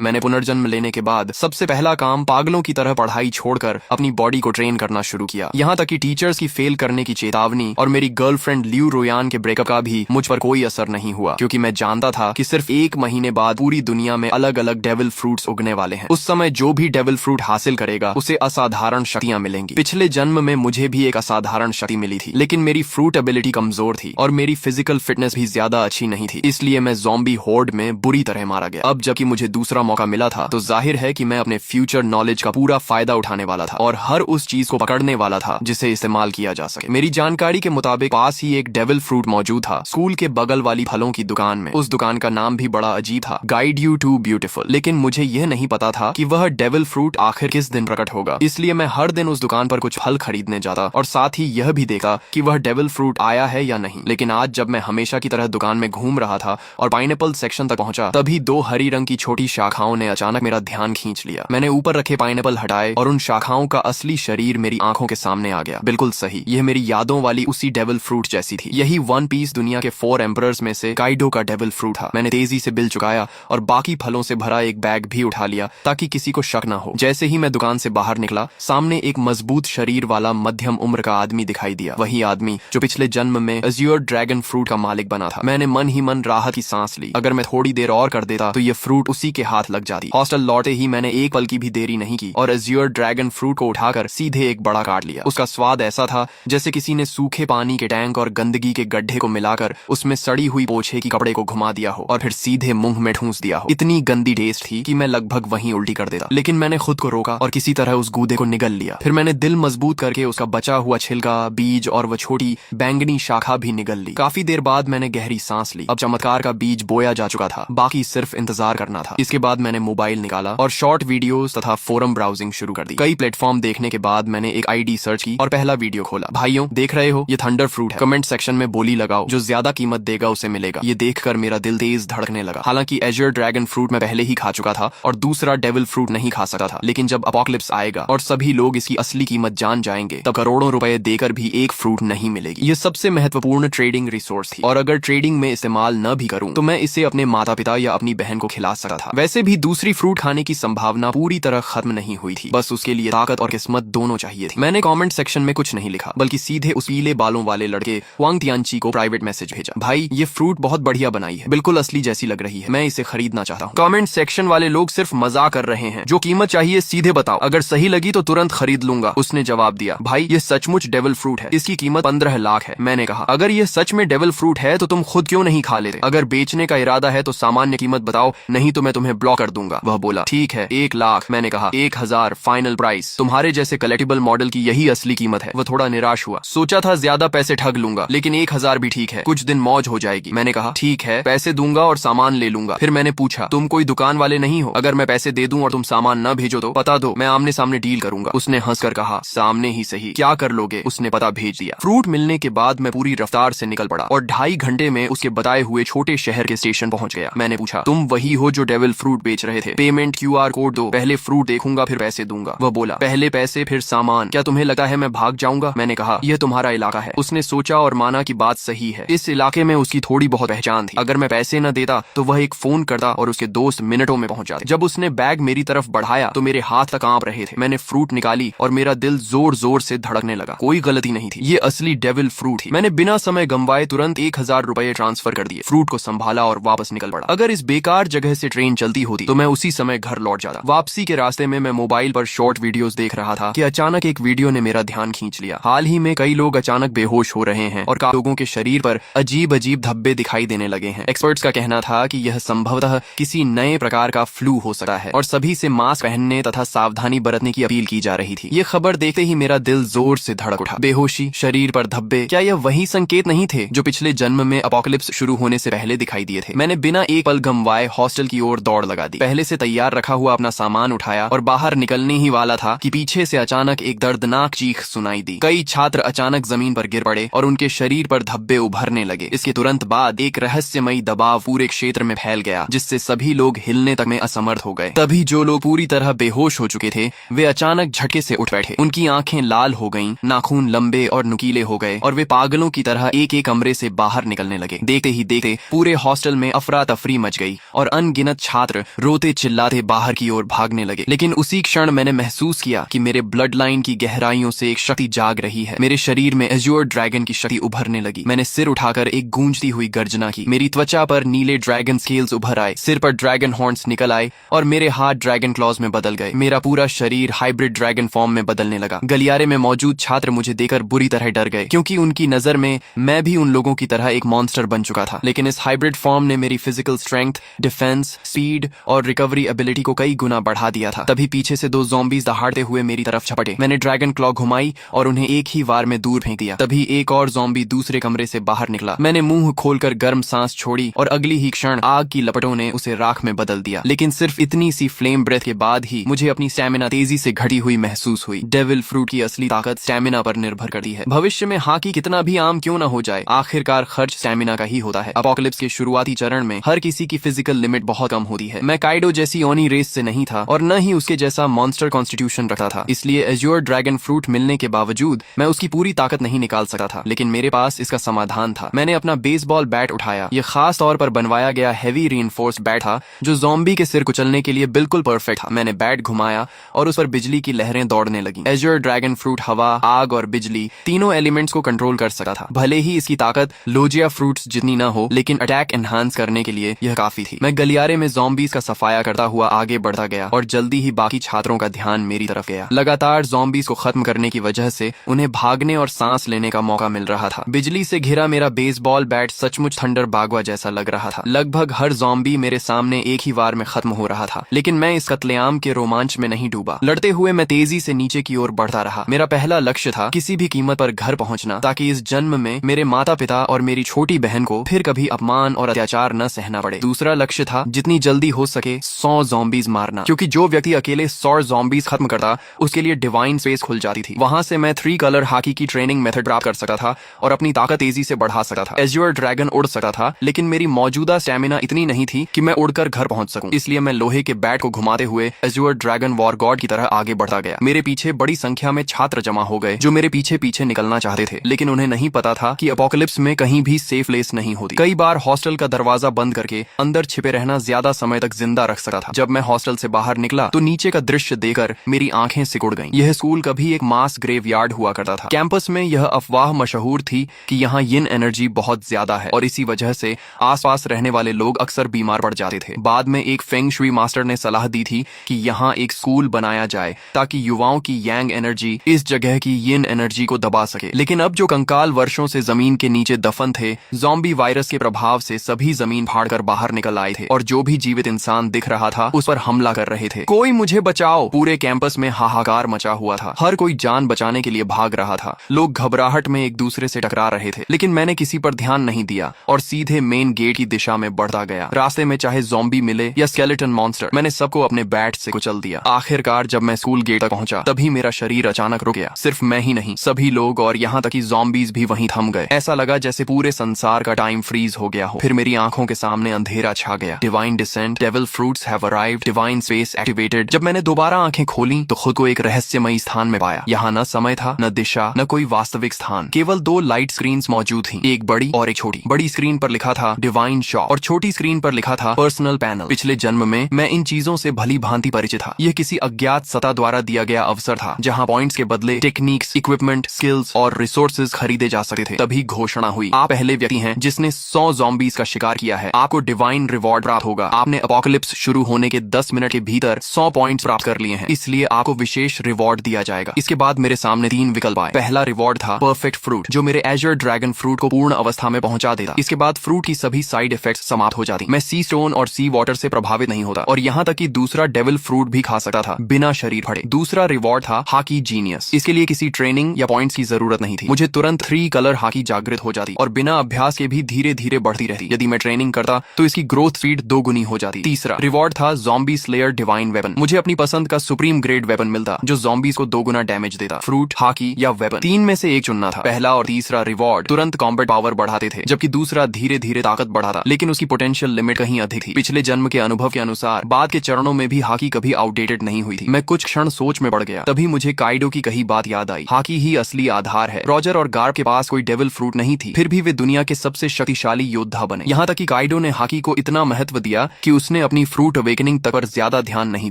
मैंने पुनर्जन्म लेने के बाद सबसे पहला काम पागलों की तरह पढ़ाई छोड़कर अपनी बॉडी को ट्रेन करना शुरू किया। यहाँ तक कि टीचर्स की फेल करने की चेतावनी और मेरी गर्लफ्रेंड लियू रोयान के ब्रेकअप का भी मुझ पर कोई असर नहीं हुआ, क्योंकि मैं जानता था कि सिर्फ 1 महीने बाद पूरी दुनिया में अलग अलग डेविल फ्रूट्स उगने वाले हैं। उस समय जो भी डेविल फ्रूट हासिल करेगा उसे असाधारण शक्तियां मिलेंगी। पिछले जन्म में मुझे भी एक असाधारण शक्ति मिली थी, लेकिन मेरी फ्रूट एबिलिटी कमजोर थी और मेरी फिजिकल फिटनेस भी ज्यादा अच्छी नहीं थी, इसलिए मैं ज़ॉम्बी होर्ड में बुरी तरह मारा गया। अब जबकि मुझे दूसरा मौका मिला था तो जाहिर है कि मैं अपने फ्यूचर नॉलेज का पूरा फायदा उठाने वाला था और हर उस चीज को पकड़ने वाला था जिसे इस्तेमाल किया जा सके। मेरी जानकारी के मुताबिक पास ही एक डेविल फ्रूट मौजूद था, स्कूल के बगल वाली फलों की दुकान में। उस दुकान का नाम भी बड़ा अजीब था, गाइड यू टू ब्यूटीफुल। लेकिन मुझे यह नहीं पता था कि वह डेविल फ्रूट आखिर किस दिन प्रकट होगा, इसलिए मैं हर दिन उस दुकान पर कुछ फल खरीदने जाता और साथ ही यह भी देखा कि वह डेविल फ्रूट आया है या नहीं। लेकिन आज जब मैं हमेशा की तरह दुकान में घूम रहा था और पाइनएप्पल सेक्शन तक पहुंचा, तभी 2 हरी रंग की छोटी शाखाओं ने अचानक मेरा ध्यान खींच लिया। मैंने ऊपर रखे पाइनएप्पल हटाए और उन शाखाओं का असली शरीर मेरी आंखों के सामने आ गया। बिल्कुल सही, यह मेरी यादों वाली उसी डेविल फ्रूट जैसी थी। यही वन पीस दुनिया के 4 एम्परर्स में से काइडो का डेविल फ्रूट था। मैंने तेजी से बिल चुकाया और बाकी फलों से भरा एक बैग भी उठा लिया ताकि किसी को शक न हो। जैसे ही मैं दुकान से बाहर निकला, सामने एक मजबूत शरीर वाला मध्यम उम्र का आदमी दिखाई दिया, वही आदमी जो पिछले जन्म में अज्योर ड्रैगन फ्रूट का मालिक बना था। मैंने मन ही मन राहत की सांस ली। अगर मैं थोड़ी देर और कर देता तो ये फ्रूट उसी के हाथ लग जाती। हॉस्टल लौटे ही मैंने एक पल की भी देरी नहीं की और अज्योर ड्रैगन फ्रूट को उठाकर सीधे एक बड़ा काट लिया। उसका स्वाद ऐसा था जैसे किसी ने सूखे पानी के टैंक और गंदगी के गड्ढे को मिलाकर उसमें सड़ी हुई पोछे की कपड़े को घुमा दिया हो और फिर सीधे मुंह में ठूंस दिया हो। इतनी गंदी टेस्ट थी कि मैं लगभग वहीं उल्टी कर देता, लेकिन मैंने खुद को रोका और किसी तरह उस गूदे को निगल लिया। फिर मैंने दिल मजबूत करके उसका बचा हुआ छिलका, बीज और वह छोटी बैंगनी शाखा भी निगल ली। काफी देर बाद मैंने गहरी सांस ली। अब चमत्कार का बीज बोया जा चुका था, बाकी सिर्फ इंतजार करना था। इसके बाद मैंने मोबाइल निकाला और शॉर्ट वीडियोस तथा फोरम ब्राउजिंग शुरू कर दी। कई प्लेटफॉर्म देखने के बाद मैंने एक आईडी सर्च की और पहला वीडियो खोला। भाइयों, देख रहे हो, ये थंडर फ्रूट है। कमेंट सेक्शन में बोली लगाओ, जो ज्यादा कीमत देगा उसे मिलेगा। ये देखकर मेरा दिल तेज धड़कने लगा। हालांकि अज्योर ड्रैगन फ्रूट मैं पहले ही खा चुका था और दूसरा डेविल फ्रूट नहीं खा सकता था, लेकिन जब अपोकलिप्स आएगा और सभी लोग इसकी असली कीमत जान जाएंगे, तब करोड़ों रुपए देकर भी एक फ्रूट नहीं मिलेगी। ये सबसे महत्वपूर्ण ट्रेडिंग रिसोर्स थी और अगर ट्रेडिंग में इस्तेमाल न भी करूं तो मैं इसे अपने माता पिता या अपनी बहन को खिला सकता था। वैसे भी दूसरी फ्रूट खाने की संभावना पूरी तरह खत्म नहीं हुई थी, बस उसके लिए ताकत और किस्मत दोनों चाहिए थी। मैंने कमेंट सेक्शन में कुछ नहीं लिखा, बल्कि सीधे उस पीले बालों वाले लड़के वांग तियानची को प्राइवेट मैसेज भेजा। भाई, ये फ्रूट बहुत बढ़िया बनाई है, बिल्कुल असली जैसी लग रही है, मैं इसे खरीदना चाहता हूँ। कमेंट सेक्शन वाले लोग सिर्फ मजाक कर रहे हैं, जो कीमत चाहिए सीधे बताओ, अगर सही लगी तो तुरंत खरीद लूंगा। उसने जवाब दिया, भाई ये सचमुच डेविल फ्रूट है, इसकी कीमत 15 लाख है। मैंने कहा, अगर ये सच में डेविल फ्रूट है तो तुम खुद क्यों नहीं खा लेते? अगर बेचने का इरादा है तो सामान्य कीमत बताओ, नहीं तो मैं तुम्हें ब्लॉक कर दूंगा। वह बोला, ठीक है 1 लाख। मैंने कहा 1000 फाइनल प्राइस। तुम्हारे जैसे कलेक्टिबल मॉडल की यही असली कीमत है। वह थोड़ा निराश हुआ, सोचा था ज्यादा पैसे ठग लूंगा, लेकिन 1000 भी ठीक है, कुछ दिन मौज हो जाएगी। मैंने कहा, ठीक है, पैसे दूंगा और सामान ले लूंगा। फिर मैंने पूछा, तुम कोई दुकान वाले नहीं हो? अगर मैं पैसे दे दूं और तुम सामान न भेजो तो पता दो, मैं आमने सामने डील करूंगा। उसने हंसकर कहा, सामने ही सही, क्या कर लोगे? उसने पता भेज दिया। फ्रूट मिलने के बाद मैं पूरी रफ्तार से निकल पड़ा और 2.5 घंटे में उसके बताए हुए छोटे शहर के स्टेशन पहुंच गया। मैंने पूछा, तुम वही हो जो डेविल फ्रूट बेच रहे थे? पेमेंट QR कोड दो, पहले फ्रूट देखूंगा फिर पैसे दूंगा। वह बोला, पहले पैसे फिर सामान, क्या तुम्हें लगता है मैं भाग जाऊंगा? मैंने कहा, यह तुम्हारा इलाका है। उसने सोचा और माना कि बात सही है, इस इलाके में उसकी थोड़ी बहुत पहचान थी। अगर मैं पैसे न देता तो वह एक फोन करता और उसके दोस्त मिनटों में पहुंच जाते। जब उसने बैग मेरी तरफ बढ़ाया तो मेरे हाथ तक कांप रहे थे। मैंने फ्रूट निकाली और मेरा दिल जोर जोर से धड़कने लगा। कोई गलती नहीं थी, ये असली डेविल फ्रूट थी। मैंने बिना समय गंवाए तुरंत 1000 रुपए ट्रांसफर कर दिए, फ्रूट को संभाला और वापस निकल पड़ा। अगर इस बेकार जगह से ट्रेन चलती होती तो मैं उसी समय घर लौट जाता। वापसी के रास्ते में मैं मोबाइल पर शॉर्ट वीडियोस देख रहा था कि अचानक एक वीडियो ने मेरा ध्यान खींच लिया। हाल ही में कई लोग अचानक बेहोश हो रहे हैं और काफी लोगों के शरीर पर अजीब अजीब धब्बे दिखाई देने लगे हैं। एक्सपर्ट्स का कहना था कि यह संभवतः किसी नए प्रकार का फ्लू हो सकता है और सभी से मास्क पहनने तथा सावधानी बरतने की अपील की जा रही थी। ये खबर देखते ही मेरा दिल जोर से धड़क उठा। बेहोशी, शरीर पर धब्बे, क्या यह वही संकेत नहीं थे जो पिछले जन्म में अपोकलिप्स शुरू होने से पहले दिखाई दिए थे? मैंने बिना एक पल गंवाए हॉस्टल की ओर दौड़ लगा दी। पहले से तैयार रखा हुआ अपना सामान उठाया और बाहर निकलने ही वाला था कि पीछे से अचानक एक दर्दनाक चीख सुनाई दी। कई छात्र अचानक जमीन पर गिर पड़े और उनके शरीर पर धब्बे उभरने लगे। इसके तुरंत बाद एक रहस्यमयी दबाव पूरे क्षेत्र में फैल गया, जिससे सभी लोग हिलने तक में असमर्थ हो गए। तभी जो लोग पूरी तरह बेहोश हो चुके थे वे अचानक झटके से उठ बैठे। उनकी आंखें लाल हो गईं, नाखून लंबे और नुकीले हो गए और वे पागलों की तरह एक एक कमरे से बाहर निकलने लगे। देखते ही देखते पूरे हॉस्टल में अफरा तफरी मच गई और अनगिनत छात्र रोते चिल्लाते बाहर की ओर भागने लगे। लेकिन उसी क्षण मैंने महसूस किया कि मेरे ब्लड लाइन की गहराइयों से एक शक्ति जाग रही है। मेरे शरीर में एज्योर ड्रैगन की शक्ति उभरने लगी। मैंने सिर उठाकर एक गूंजती हुई गर्जना की। मेरी त्वचा पर नीले ड्रैगन स्केल्स उभर आए, सिर पर ड्रैगन हॉर्न्स निकल आए और मेरे हाथ ड्रैगन क्लॉज में बदल गए। मेरा पूरा शरीर हाइब्रिड ड्रैगन फॉर्म में बदलने लगा। गलियारे में मौजूद छात्र मुझे देखकर बुरी तरह डर गए, क्योंकि उनकी नजर में मैं भी उन लोगों की तरह एक मॉन्स्टर बन चुका था। लेकिन इस हाइब्रिड फॉर्म ने मेरी फिजिकल स्ट्रेंथ, डिफेंस, स्पीड और रिकवरी एबिलिटी को कई गुना बढ़ा दिया था। तभी पीछे से दो ज़ॉम्बीज दहाड़ते हुए मेरी तरफ झपटे। मैंने ड्रैगन क्लॉ घुमाई और उन्हें एक ही वार में दूर फेंक दिया। तभी एक और ज़ॉम्बी दूसरे कमरे से बाहर निकला। मैंने मुंह खोलकर गर्म सांस छोड़ी और अगली ही क्षण आग की लपटों ने उसे राख में बदल दिया। लेकिन सिर्फ इतनी सी फ्लेम ब्रेथ के बाद ही मुझे अपनी स्टैमिना तेजी से घटी हुई महसूस हुई। डेविल फ्रूट की असली ताकत स्टैमिना पर निर्भर करती है। भविष्य में हॉकी कितना भी आम क्यों न हो जाए, आखिरकार खर्च स्टैमिना का ही होता है। अपोकलिप्स के शुरुआती चरण में हर किसी की फिजिकल लिमिट बहुत कम होती है। मैं काइडो जैसी ओनी रेस से नहीं था और न ही उसके जैसा मॉन्स्टर कॉन्स्टिट्यूशन रखता था। इसलिए एज्योर ड्रैगन फ्रूट मिलने के बावजूद मैं उसकी पूरी ताकत नहीं निकाल सकता था। लेकिन मेरे पास इसका समाधान था। मैंने अपना बेसबॉल बैट उठाया। यह खास तौर पर बनवाया गया हैवी रीइंफोर्स्ड बैट था, जो ज़ॉम्बी के सिर कुचलने के लिए बिल्कुल परफेक्ट था। मैंने बैट घुमाया और उस पर बिजली की लहरें दौड़ने लगी। एज्योर ड्रैगन फ्रूट हवा, आग और बिजली तीनों एलिमेंट्स को कंट्रोल कर सकता था। भले ही इसकी ताकत लोजिया फ्रूट्स जितनी न हो, लेकिन अटैक एनहांस करने के लिए यह काफी थी। मैं गलियारे में ज़ॉम्बीज का सफाया करता हुआ आगे बढ़ता गया और जल्दी ही बाकी छात्रों का ध्यान मेरी तरफ गया। लगातार ज़ॉम्बीज को खत्म करने की वजह से उन्हें भागने और सांस लेने का मौका मिल रहा था। बिजली से घिरा मेरा बेसबॉल बैट सचमुच थंडर बागवा जैसा लग रहा था। लगभग हर ज़ॉम्बी मेरे सामने एक ही वार में खत्म हो रहा था। लेकिन मैं इस कत्लेआम के रोमांच में नहीं डूबा। लड़ते हुए मैं तेजी से नीचे की ओर बढ़ता रहा। मेरा पहला लक्ष्य था किसी भी कीमत पर घर पहुंचना, ताकि इस जन्म में मेरे माता पिता और मेरी छोटी बहन को फिर कभी अपमान और अत्याचार न सहना पड़े। दूसरा लक्ष्य था जितनी जल्दी हो सके 100 ज़ॉम्बीज मारना, क्योंकि जो व्यक्ति अकेले 100 ज़ॉम्बीज खत्म करता उसके लिए डिवाइन स्पेस खुल जाती थी। वहां से मैं 3 कलर हॉकी की ट्रेनिंग मेथड प्राप्त कर सकता था और अपनी ताकत तेजी से बढ़ा सकता था। एज्योर ड्रैगन उड़ सकता था, लेकिन मेरी मौजूदा स्टैमिना इतनी नहीं थी कि मैं उड़कर घर पहुंच सकूं। इसलिए मैं लोहे के बैट को घुमाते हुए एज्योर ड्रैगन वॉर गॉड की तरह आगे बढ़ता गया। मेरे पीछे बड़ी संख्या में छात्र जमा हो गए, जो मेरे पीछे पीछे निकलना चाहते थे। लेकिन उन्हें नहीं पता था कि अपोकलिप्स में कहीं भी सेफ प्लेस नहीं होती। कई बार हॉस्टल का दरवाजा बंद करके अंदर छिपे रहना ज्यादा समय तक जिंदा रख सकता था। जब मैं हॉस्टल से बाहर निकला तो नीचे का दृश्य देखकर मेरी आंखें सिकुड़ गईं। यह स्कूल कभी एक मास ग्रेवयार्ड हुआ करता था। कैंपस में यह अफवाह मशहूर थी कि यहाँ यिन एनर्जी बहुत ज्यादा है और इसी वजह से आसपास रहने वाले लोग अक्सर बीमार पड़ जाते थे। बाद में एक फेंग शुई मास्टर ने सलाह दी थी कि यहाँ एक स्कूल बनाया जाए ताकि युवाओं की यांग एनर्जी इस जगह की यिन एनर्जी को दबा सके। लेकिन अब जो कंकाल वर्षों से जमीन के नीचे दफन थे, ज़ॉम्बी वायरस के प्रभाव से सभी जमीन फाड़कर बाहर निकल आए थे और जो भी जीवित इंसान दिख रहा था उस पर हमला कर रहे थे। कोई मुझे बचाओ! पूरे कैंपस में हाहाकार मचा हुआ था। हर कोई जान बचाने के लिए भाग रहा था। लोग घबराहट में एक दूसरे से टकरा रहे थे। लेकिन मैंने किसी पर ध्यान नहीं दिया और सीधे मेन गेट की दिशा में बढ़ता गया। रास्ते में चाहे ज़ॉम्बी मिले या स्केलेटन मॉन्स्टर, मैंने सबको अपने बैट से कुचल दिया। आखिरकार जब मैं स्कूल गेट तक पहुंचा तभी मेरा शरीर अचानक रुक गया। सिर्फ मैं ही नहीं, सभी लोग और यहाँ तक कि ज़ॉम्बीज भी वहीं थम गए। ऐसा लगा जैसे पूरे संसार का टाइम फ्रीज हो गया हो। फिर मेरी आंखों के सामने अंधेरा छा गया। Divine descent, devil fruits have arrived, divine space activated. जब मैंने दोबारा आंखें खोली तो खुद को एक रहस्यमयी स्थान में पाया। यहाँ न समय था, न दिशा, न कोई वास्तविक स्थान। केवल 2 लाइट स्क्रीन्स मौजूद थी, एक बड़ी और एक छोटी। बड़ी स्क्रीन पर लिखा था डिवाइन शॉप और छोटी स्क्रीन पर लिखा था पर्सनल पैनल। पिछले जन्म में मैं इन चीजों से भली भांति परिचित था। यह किसी अज्ञात सत्ता द्वारा दिया गया अवसर था, जहाँ पॉइंट्स के बदले टेक्निक्स, इक्विपमेंट, स्किल्स और रिसोर्सेज खरीदे जा सकते थे। तभी घोषणा हुई, आप पहले व्यक्ति हैं जिसने 100 ज़ॉम्बीज का शिकार किया है। आपको डिवाइन रिवॉर्ड प्राप्त होगा। आपने अपोकलिप्स शुरू होने के 10 मिनट के भीतर 100 पॉइंट्स प्राप्त कर लिए हैं, इसलिए आपको विशेष रिवॉर्ड दिया जाएगा। इसके बाद मेरे सामने 3 विकल्प आए। पहला रिवॉर्ड था परफेक्ट फ्रूट, जो मेरे एज्योर ड्रैगन फ्रूट को पूर्ण अवस्था में पहुंचा देता। इसके बाद फ्रूट की सभी साइड इफेक्ट्स समाप्त हो जाती। मैं सी स्टोन और सी वाटर से प्रभावित नहीं होता और यहाँ तक कि दूसरा डेविल फ्रूट भी खा सकता था बिना शरीर फटे। दूसरा रिवॉर्ड था हॉकी जीनियस। इसके लिए किसी ट्रेनिंग या पॉइंट्स की जरूरत नहीं थी। मुझे तुरंत 3 कलर हॉकी जागृत हो जाती और बिना अभ्यास के भी धीरे धीरे बढ़ती रहती। यदि मैं ट्रेनिंग करता तो इसकी ग्रोथ स्पीड 2 गुनी हो जाती। तीसरा रिवॉर्ड था ज़ॉम्बी स्लेयर डिवाइन वेपन। मुझे अपनी पसंद का सुप्रीम ग्रेड वेपन मिलता जो ज़ॉम्बीज को 2 गुना डैमेज देता। फ्रूट, हॉकी या वेपन, 3 में से एक चुनना था। पहला और तीसरा रिवॉर्ड तुरंत कॉम्बैट पावर बढ़ाते थे, जबकि दूसरा धीरे धीरे ताकत बढ़ाता, लेकिन उसकी पोटेंशियल लिमिट कहीं अधिक थी। पिछले जन्म के अनुभव के अनुसार बाद के चरणों में भी हॉकी कभी आउटडेटेड नहीं हुई थी। मैं कुछ क्षण सोच में पड़ गया। तभी मुझे काइडो की कही बात याद आई, हॉकी ही असली आधार है। रॉजर और गार्ब के पास कोई डेविल फ्रूट नहीं थी, फिर भी वे दुनिया के सबसे शक्तिशाली योद्धा बने। यहाँ तक कि काइडो ने हॉकी को इतना महत्व दिया कि उसने मैंने अपनी फ्रूट अवेकनिंग तक पर ज्यादा ध्यान नहीं